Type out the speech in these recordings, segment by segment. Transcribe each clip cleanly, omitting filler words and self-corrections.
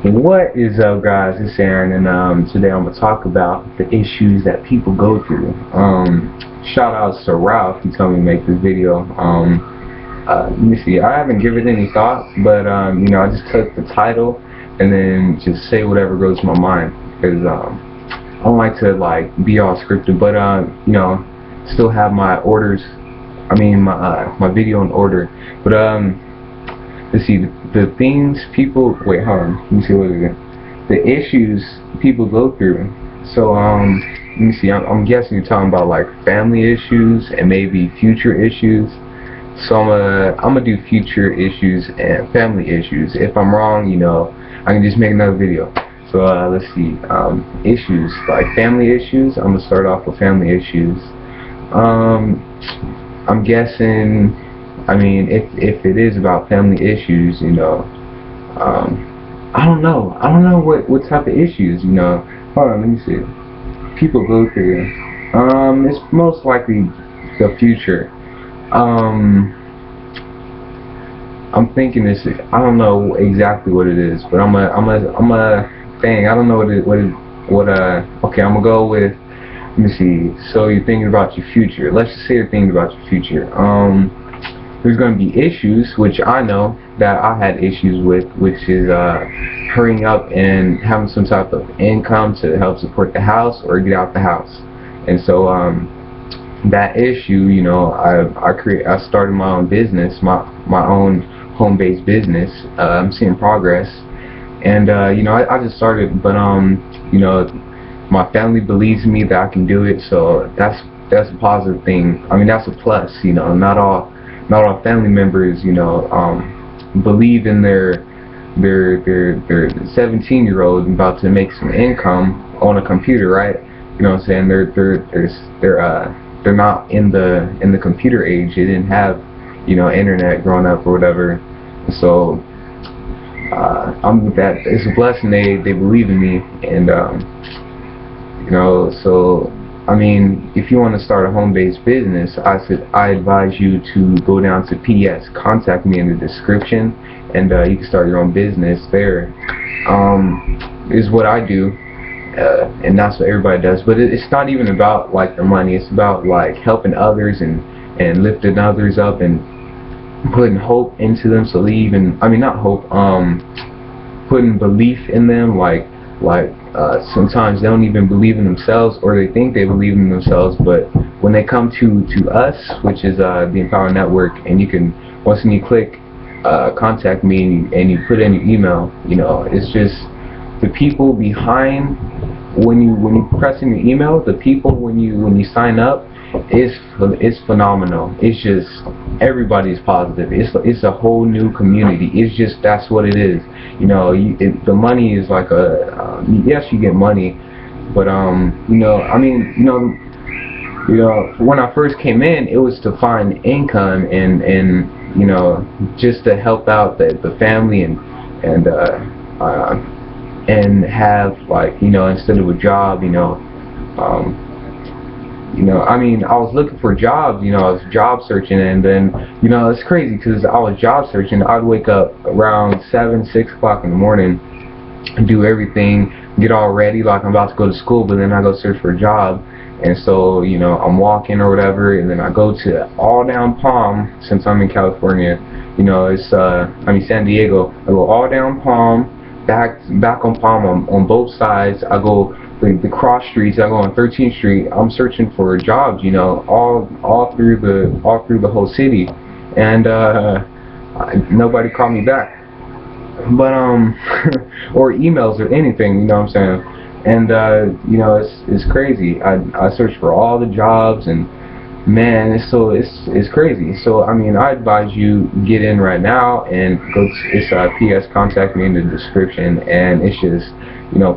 What is up, guys? It's Aaron, and today I'm gonna talk about the issues that people go through. Shout out to Ralph, he told me to make this video. Let me see. I haven't given it any thought, but I just took the title and then just say whatever goes to my mind, because I don't like to be all scripted, but still have my orders. I mean my video in order, but let's see, the things people, wait, hold on, let me see what it is. The issues people go through. So, let me see, I'm guessing you're talking about family issues and maybe future issues. So I'm gonna do future issues and family issues. If I'm wrong, I can just make another video. So, let's see, issues, family issues. I'm gonna start off with family issues. I'm guessing, if it is about family issues, I don't know what type of issues, Hold on, let me see. People go through. It's most likely the future. I'm thinking this. I don't know exactly what it is, but I'm a thing. I don't know okay, I'm gonna go with. Let me see. So you're thinking about your future. Let's just say you're thinking about your future. There's going to be issues, which I know that I had issues with, which is hurrying up and having some type of income to help support the house or get out the house. And so that issue, I started my own business, my own home-based business. I'm seeing progress, and I just started, but my family believes in me that I can do it, so that's a positive thing. That's a plus. Not all family members, believe in their 17-year-old about to make some income on a computer, right? You know what I'm saying? They're not in the computer age. They didn't have internet growing up or whatever. So it's a blessing. They believe in me, and so if you want to start a home-based business, I advise you to go down to PDS. Contact me in the description, and you can start your own business there. Is what I do, and that's what everybody does. But it's not even about the money. It's about helping others and lifting others up and putting hope into them. So they even, not hope, putting belief in them. Sometimes they don't even believe in themselves, or they think they believe in themselves, but when they come to us, which is the Empower Network, and once you click contact me and you put in your email, it's just the people behind, when you press in your email, the people when you sign up, it's phenomenal. It's just everybody's positive. It's a whole new community. It's just, that's what it is. The money is yes, you get money, but when I first came in, it was to find income and just to help out the family and have instead of a job, I was looking for jobs, I was job searching, and then, it's crazy, because I was job searching. I'd wake up around 6 o'clock in the morning, do everything, get all ready, I'm about to go to school, but then I go search for a job, and so, I'm walking or whatever, and then I go to all down Palm, since I'm in California, it's, San Diego. I go all down Palm, back on Palm on both sides. I go the cross streets. I go on 13th Street. I'm searching for jobs, all through the whole city, and nobody called me back, but or emails or anything, you know what I'm saying? And it's crazy. I searched for all the jobs, and man, it's crazy. So I advise you get in right now and go to, it's PS, contact me in the description, and it's just,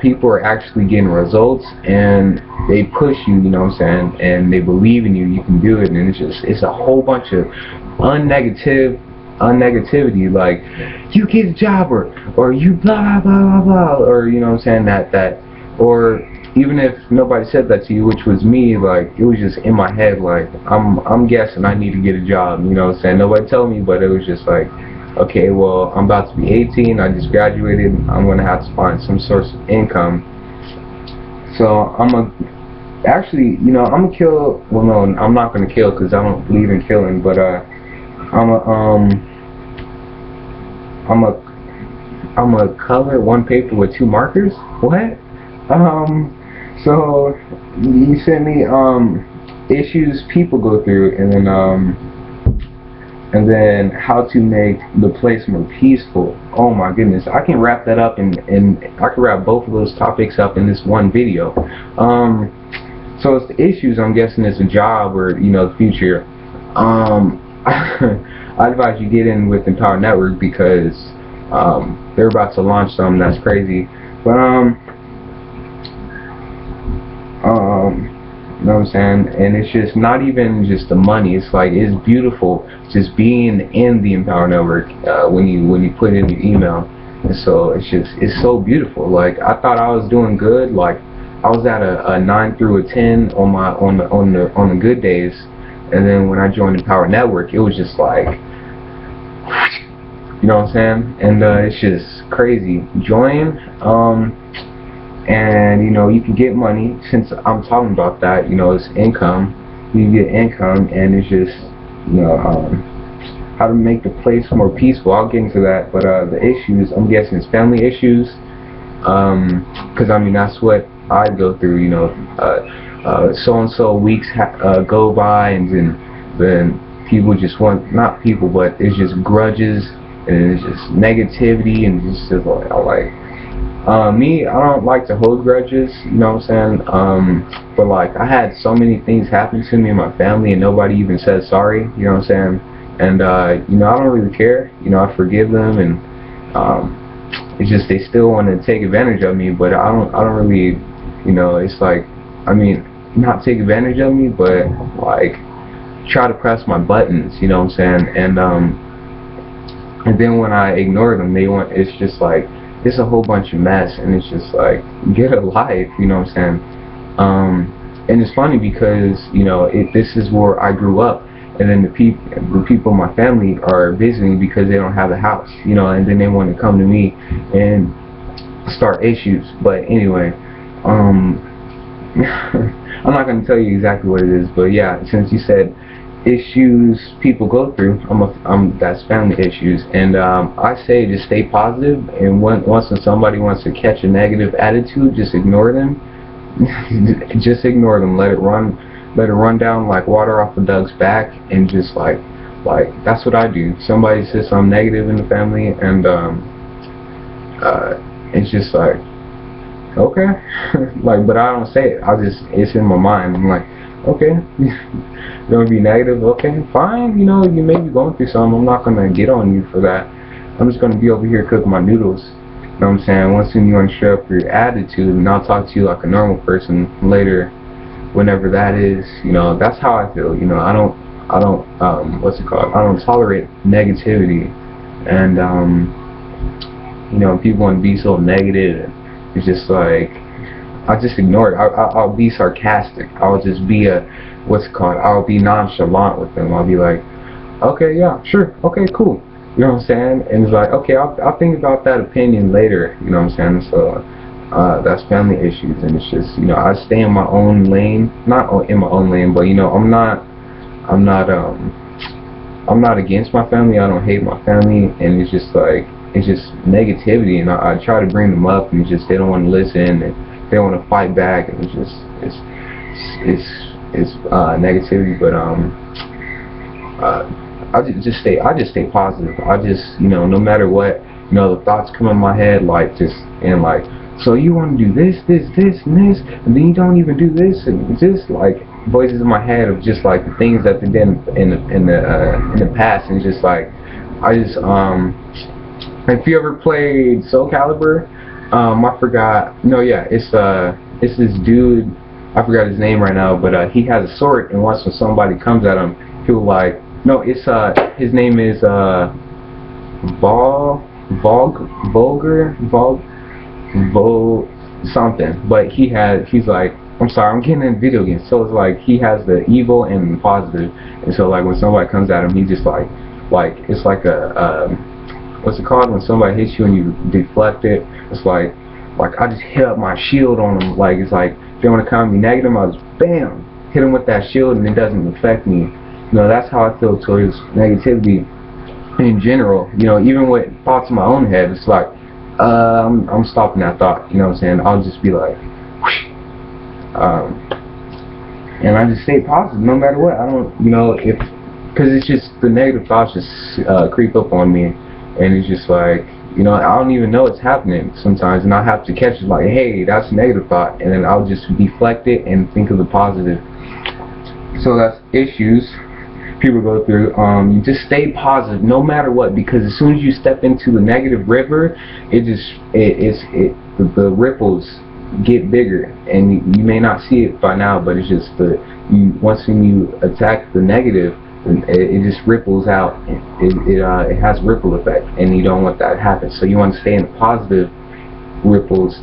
people are actually getting results, and they push you, you know what I'm saying, and they believe in you, you can do it, and it's a whole bunch of unnegativity, you get a job, or you blah blah blah blah, or you know what I'm saying, that or even if nobody said that to you, which was me, it was just in my head, I'm guessing I need to get a job, you know what I'm saying, nobody told me, but it was just okay, well, I'm about to be 18, I just graduated, I'm going to have to find some source of income. So I'm a actually, you know, I'm gonna kill. Well, no, I'm not gonna kill because I don't believe in killing. But I'm a I'm a I'm a color one paper with two markers. What? So you sent me issues people go through, and then how to make the place more peaceful. Oh my goodness, I can wrap that up and I can wrap both of those topics up in this one video. So it's the issues. I'm guessing it's a job or, you know, the future. I advise you get in with Empower Network because they're about to launch something that's crazy. But you know what I'm saying? And it's just not even just the money. It's like, it's beautiful just being in the Empower Network when you put in your email. And so it's so beautiful. Like, I thought I was doing good. Like, I was at a 9 through a 10 on the good days, and then when I joined Empower Network, it was just like, you know what I'm saying? And it's just crazy. Join. And you know, you can get money. Since I'm talking about that, you know, it's income. You get income, and it's just, you know, how to make the place more peaceful. I'll get into that. But the issues, I'm guessing, is family issues. Because I mean, that's what I go through. You know, so and so weeks go by, and then people just want, not people, but it's just grudges, and it's just negativity, and it's just like. Me, I don't like to hold grudges, you know what I'm saying? But like, I had so many things happen to me and my family, and nobody even said sorry, you know what I'm saying? And you know, I don't really care, you know, I forgive them, and it's just they still want to take advantage of me, but I don't really, you know, it's like, I mean, not take advantage of me, but like try to press my buttons, you know what I'm saying? And then when I ignore them, they want, it's just like, it's a whole bunch of mess, and it's just like, get a life, you know what I'm saying? And it's funny because, you know, this is where I grew up, and then the people in my family are visiting because they don't have a house, you know, and then they want to come to me and start issues. But anyway, I'm not going to tell you exactly what it is, but yeah, since you said issues people go through, that's family issues, and I say just stay positive, and once somebody wants to catch a negative attitude, just ignore them. Just ignore them, let it run down like water off a duck's back, and just like that's what I do. Somebody says something negative in the family, and it's just like, okay. Like, but I don't say it, it's in my mind. I'm like, okay, you're gonna be negative, okay, fine, you know, you may be going through something, I'm not gonna get on you for that. I'm just gonna be over here cooking my noodles, you know what I'm saying? Once you unsure up your attitude, and I'll talk to you like a normal person later, whenever that is, you know, that's how I feel, you know. I don't what's it called, I don't tolerate negativity, and you know, people want to be so negative, it's just like, I just ignore it. I'll be sarcastic. I'll just be I'll be nonchalant with them. I'll be like, okay, yeah, sure, okay, cool. You know what I'm saying? And it's like, okay, I'll think about that opinion later. You know what I'm saying? So that's family issues, and it's just, you know, I stay in my own lane, not in my own lane, but you know, I'm not against my family. I don't hate my family, and it's just like, it's just negativity, and I try to bring them up, and it's just they don't want to listen, and they want to fight back, and it's just it's negativity. But I just stay positive. I just, you know, no matter what, you know, the thoughts come in my head, like, just, and like, so you want to do this, and this, and then you don't even do this, and just like voices in my head of just like the things that they did in the past, and it's just like, I just if you ever played Soul Calibur, I forgot. No, yeah, it's this dude. I forgot his name right now, but he has a sword, and once when somebody comes at him, he'll like. No, it's his name is something. But he's like. I'm sorry, I'm getting in video games. So it's like he has the evil and the positive, and so like when somebody comes at him, he just like it's like what's it called when somebody hits you and you deflect it? It's like I just hit up my shield on them. Like it's like if they want to come at me negative, I just bam hit them with that shield and it doesn't affect me. You know, that's how I feel towards negativity in general. You know, even with thoughts in my own head, it's like I'm stopping that thought. You know what I'm saying? I'll just be like, whoosh. And I just stay positive no matter what. I don't, you know, because it's just the negative thoughts just creep up on me, and it's just like, you know, I don't even know it's happening sometimes, and I have to catch it like, hey, that's a negative thought, and then I'll just deflect it and think of the positive. So that's issues people go through. You just stay positive no matter what, because as soon as you step into the negative river, the ripples get bigger, and you may not see it by now, but it's just once you attack the negative, it just ripples out. It has ripple effect, and you don't want that to happen. So you want to stay in the positive ripples,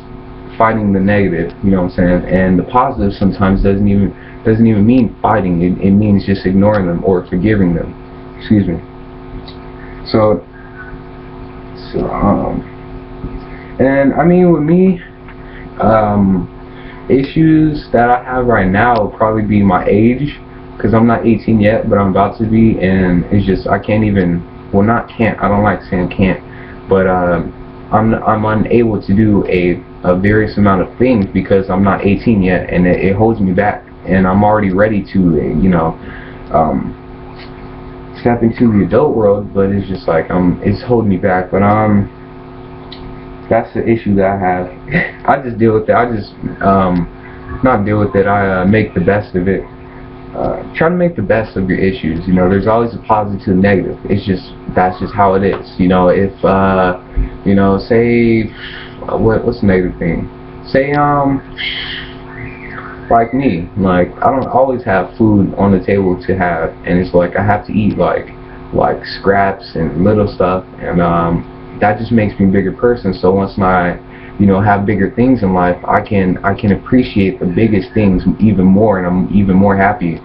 fighting the negative. You know what I'm saying? And the positive sometimes doesn't even mean fighting. It means just ignoring them or forgiving them. Excuse me. So and I mean, with me, issues that I have right now will probably be my age, because I'm not 18 yet, but I'm about to be, and it's just I can't even, well, not can't, I don't like saying can't, but I'm unable to do a various amount of things because I'm not 18 yet, and it holds me back, and I'm already ready to, you know, step into the adult world, but it's just like it's holding me back. But that's the issue that I have. I just deal with it. I just not deal with it. I make the best of it. Try to make the best of your issues. You know, there's always a positive and negative. That's just how it is. You know, if you know, say what's the negative thing? Say like me, like I don't always have food on the table to have, and it's like I have to eat like scraps and little stuff, and that just makes me a bigger person. So once I, you know, have bigger things in life, I can appreciate the biggest things even more, and I'm even more happy.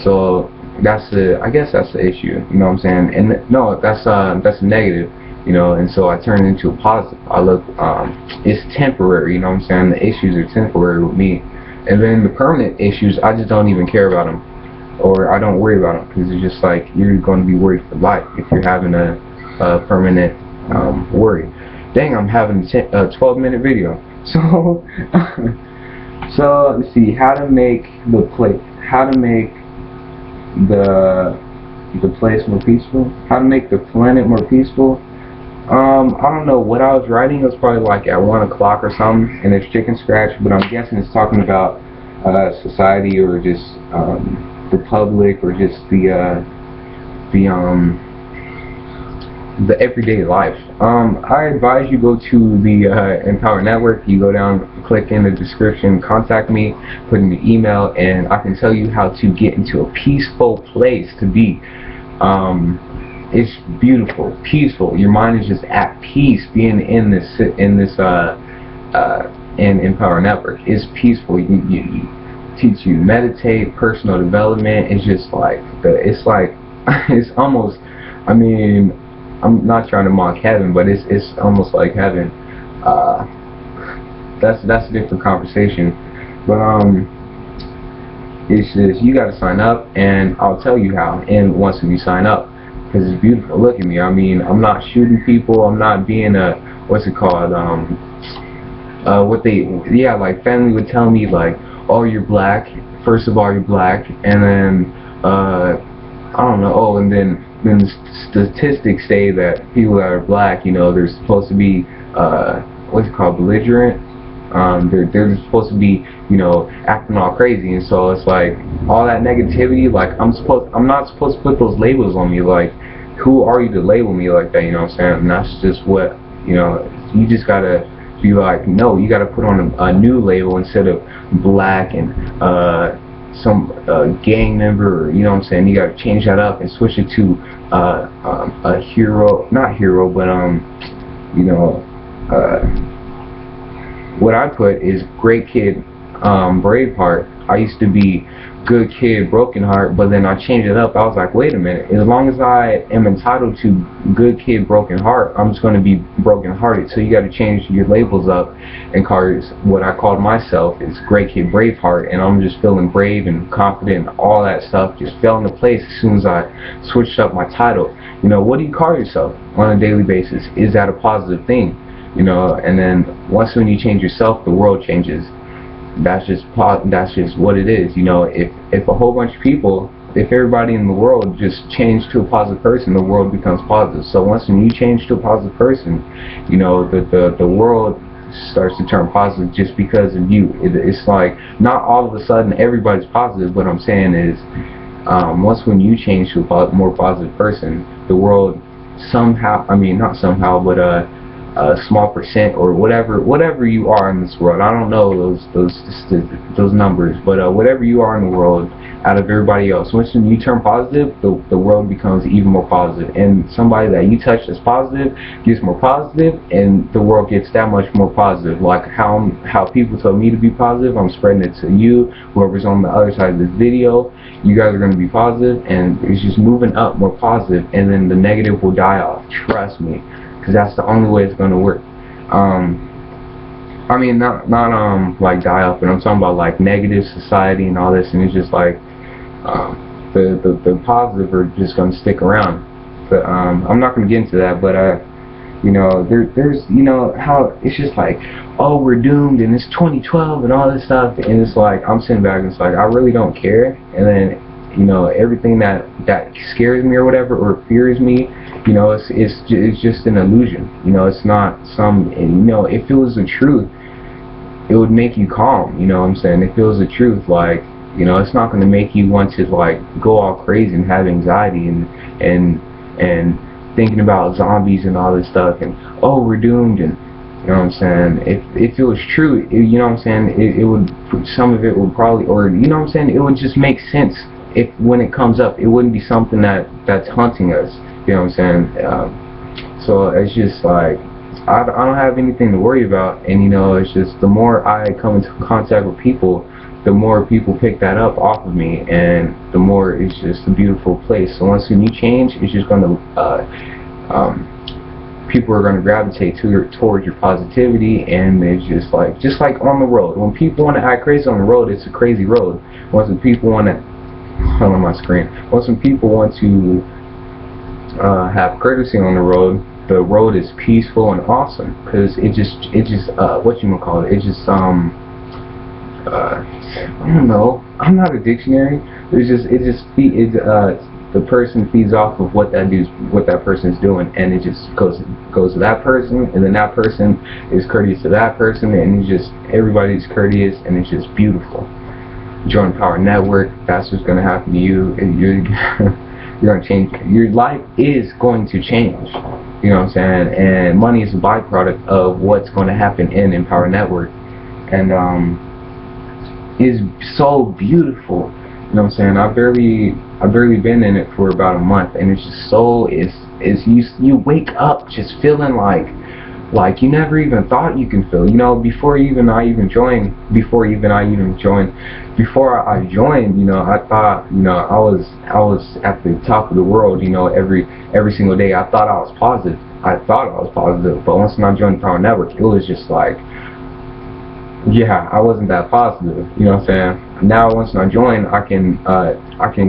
So I guess that's the issue. You know what I'm saying? And no, that's a negative. You know, and so I turn it into a positive. I look, it's temporary. You know what I'm saying? The issues are temporary with me, and then the permanent issues, I just don't even care about them, or I don't worry about them, because it's just like you're going to be worried for life if you're having a permanent worry. Dang, I'm having a 12-minute video. So, so let's see how to make the place more peaceful. How to make the planet more peaceful. I don't know what I was writing. It was probably like at 1 o'clock or something, and it's chicken scratch. But I'm guessing it's talking about society, or just the public, or just the everyday life. I advise you go to the Empower Network. You go down, click in the description, contact me, put in the email, and I can tell you how to get into a peaceful place to be. It's beautiful, peaceful. Your mind is just at peace being in this in Empower Network. It's peaceful. You teach you meditate, personal development. It's just like it's almost, I mean, I'm not trying to mock heaven, but it's almost like heaven. That's a different conversation. But it's just, you gotta sign up, and I'll tell you how. And once you sign up, because it's beautiful. Look at me. I mean, I'm not shooting people. I'm not being a, what's it called? Like family would tell me like, oh, you're black. First of all, you're black, and then I don't know. Oh, and then statistics say that people that are black, you know, they're supposed to be what's it called, belligerent. They're supposed to be, you know, acting all crazy, and so it's like all that negativity. Like I'm not supposed to put those labels on me. Like, who are you to label me like that? You know what I'm saying? And that's just what, you know. You just gotta be like, no, you gotta put on a new label instead of black and some gang member, or, you know what I'm saying? You gotta change that up and switch it to a hero, not hero, but you know, what I put is great kid, Braveheart. I used to be good kid, broken heart, but then I changed it up. I was like, wait a minute, as long as I am entitled to good kid, broken heart, I'm just going to be broken hearted. So you got to change your labels up and call what I called myself is great kid, brave heart, and I'm just feeling brave and confident and all that stuff just fell into place as soon as I switched up my title. You know, what do you call yourself on a daily basis? Is that a positive thing? You know, and then once when you change yourself, the world changes. That's just what it is. You know, if a whole bunch of people, if everybody in the world just changed to a positive person, the world becomes positive. So once when you change to a positive person, you know, the world starts to turn positive just because of you. It's like not all of a sudden everybody's positive. What I'm saying is, once when you change to a more positive person, the world somehow, I mean not somehow, but a small percent or whatever you are in this world. I don't know those numbers, but whatever you are in the world, out of everybody else, once you turn positive, the world becomes even more positive, and somebody that you touch that's positive gets more positive, and the world gets that much more positive. Like how people told me to be positive, I'm spreading it to you, whoever's on the other side of this video. You guys are going to be positive, and it's just moving up more positive, and then the negative will die off. Trust me. Because that's the only way it's going to work. I mean, not like die up, but I'm talking about like negative society and all this, and it's just like the positive are just going to stick around. But I'm not going to get into that. But you know, there's you know how it's just like, oh, we're doomed, and it's 2012 and all this stuff, and it's like I'm sitting back and it's like I really don't care, and then you know everything that scares me or whatever or fears me. You know, it's just an illusion. You know, it's not some. You know, if it was the truth, it would make you calm. You know what I'm saying? If it was the truth, like, you know, it's not going to make you want to like go all crazy and have anxiety and thinking about zombies and all this stuff and oh, we're doomed and you know what I'm saying? If it was true, you know what I'm saying? It would, some of it would probably, or you know what I'm saying? It would just make sense if when it comes up. It wouldn't be something that's haunting us. You know what I'm saying? So it's just like I don't have anything to worry about, and you know, it's just the more I come into contact with people, the more people pick that up off of me, and the more it's just a beautiful place. So once when you change, it's just going to people are going to gravitate towards your positivity, and it's just like on the road. When people want to act crazy on the road, it's a crazy road. Once when people want to on my screen, once when people want to have courtesy on the road is peaceful and awesome, because it just what you call it, it just I don't know, I'm not a dictionary. The person feeds off of what that person is doing, and it just goes to that person, and then that person is courteous to that person, and it's just everybody's courteous, and it's just beautiful. Join Power Network. That's what's going to happen to you. You're going to change. Your life is going to change. You know what I'm saying? And money is a byproduct of what's going to happen in Empower Network. And is so beautiful. You know what I'm saying? I've barely been in it for about a month, and it's just so you wake up just feeling like you never even thought you can feel. You know, before I joined, you know, I thought, you know, I was at the top of the world, you know, every single day. I thought I was positive. But once I joined Power Network, it was just like, yeah, I wasn't that positive. You know what I'm saying? Now once I join, I can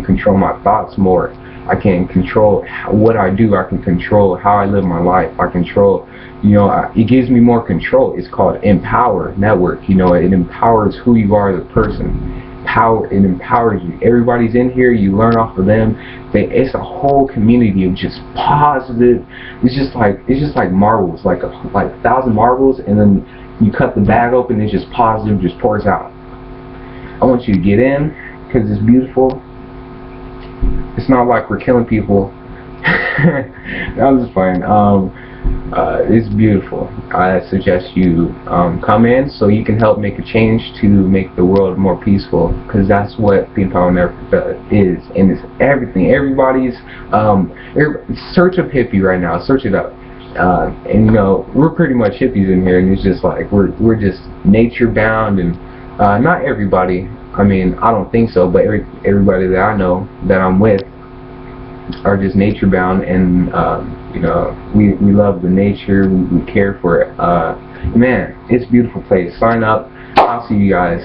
control my thoughts more. I can control what I do. I can control how I live my life. I control, you know, it gives me more control. It's called Empower Network. You know, it empowers who you are as a person. It empowers you. Everybody's in here. You learn off of them. It's a whole community of just positive. It's just like marbles, like 1,000 marbles, and then you cut the bag open. It's just positive, just pours out. I want you to get in because it's beautiful. It's not like we're killing people. I'm just playing. It's beautiful. I suggest you come in so you can help make a change to make the world more peaceful, because that's what the Empower Network is, and it's everything. Everybody's search up hippie right now. Search it up. And you know, we're pretty much hippies in here, and it's just like we're just nature bound, and Not everybody. I mean, I don't think so, but everybody that I know that I'm with are just nature bound, and you know, we love the nature. We care for it. Man, it's a beautiful place. Sign up. I'll see you guys.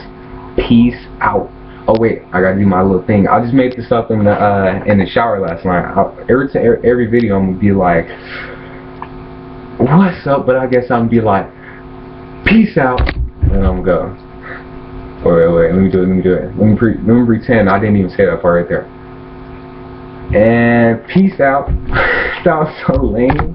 Peace out. Oh wait, I gotta do my little thing. I just made this up in the shower last night. Every video I'm gonna be like, what's up? But I guess I'm gonna be like, peace out, and I'm gonna go. Wait, let me do it. Let me pretend I didn't even say that part right there. And peace out. That was so lame.